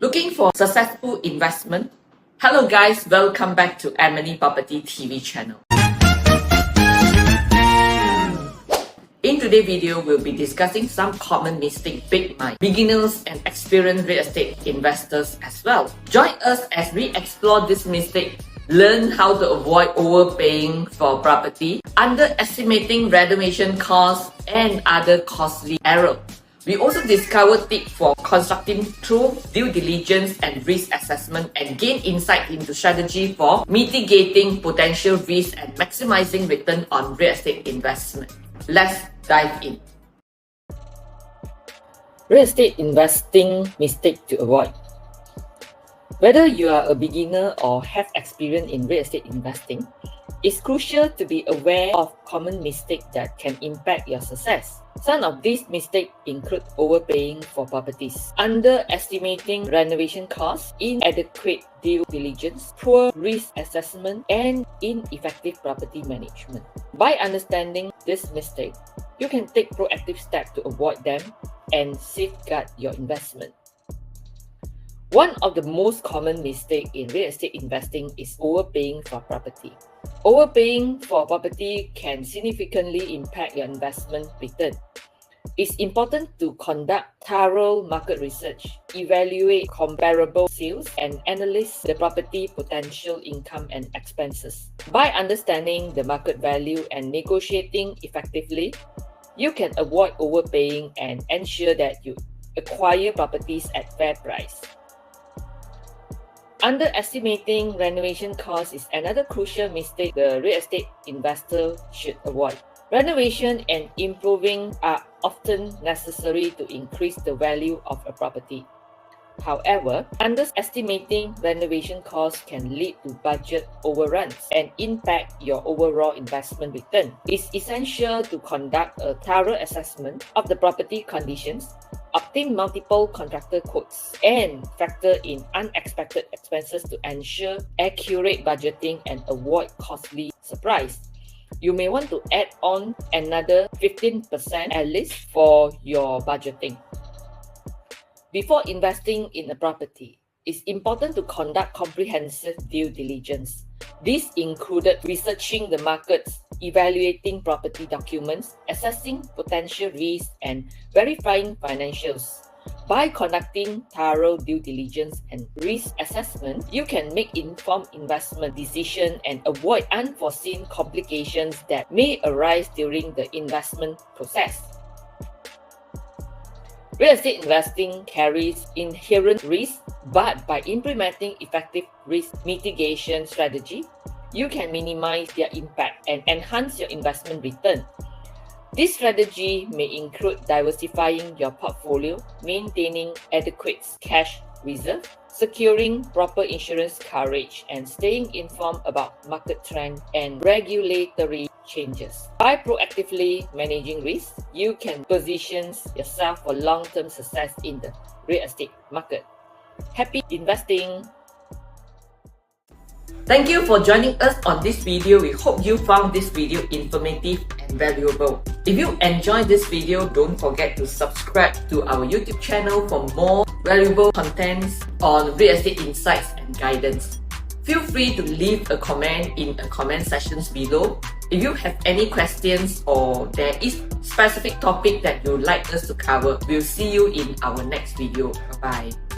Looking for successful investment? Hello guys, welcome back to Amenny Property TV channel. In today's video, we'll be discussing some common mistakes made by beginners and experienced real estate investors as well. Join us as we explore this mistake, learn how to avoid overpaying for property, underestimating renovation costs, and other costly errors. We also discover tips for constructing through due diligence and risk assessment and gain insight into strategy for mitigating potential risks and maximizing return on real estate investment. Let's dive in. Real estate investing mistake to avoid. Whether you are a beginner or have experience in real estate investing, it's crucial to be aware of common mistakes that can impact your success. Some of these mistakes include overpaying for properties, underestimating renovation costs, inadequate due diligence, poor risk assessment, and ineffective property management. By understanding this mistake, you can take proactive steps to avoid them and safeguard your investment. One of the most common mistakes in real estate investing is overpaying for property. Overpaying for property can significantly impact your investment return. It's important to conduct thorough market research, evaluate comparable sales, and analyze the property potential income and expenses. By understanding the market value and negotiating effectively, you can avoid overpaying and ensure that you acquire properties at fair price. Underestimating renovation costs is another crucial mistake the real estate investor should avoid. Renovation and improving are often necessary to increase the value of a property. However, underestimating renovation costs can lead to budget overruns and impact your overall investment return. It's essential to conduct a thorough assessment of the property conditions, obtain multiple contractor quotes, and factor in unexpected expenses to ensure accurate budgeting and avoid costly surprise. You may want to add on another 15% at least for your budgeting. Before investing in a property, it's important to conduct comprehensive due diligence. This included researching the markets, evaluating property documents, assessing potential risks, and verifying financials. By conducting thorough due diligence and risk assessment, you can make informed investment decisions and avoid unforeseen complications that may arise during the investment process. Real estate investing carries inherent risks, but by implementing effective risk mitigation strategy, you can minimize their impact and enhance your investment return. This strategy may include diversifying your portfolio, maintaining adequate cash reserve, securing proper insurance coverage, and staying informed about market trends and regulatory changes. By proactively managing risks, you can position yourself for long-term success in the real estate market. Happy investing! Thank you for joining us on this video. We hope you found this video informative and valuable. If you enjoyed this video, don't forget to subscribe to our YouTube channel for more valuable contents on real estate insights and guidance. Feel free to leave a comment in the comment sections below. If you have any questions or there is specific topic that you'd like us to cover, we'll see you in our next video. Bye-bye.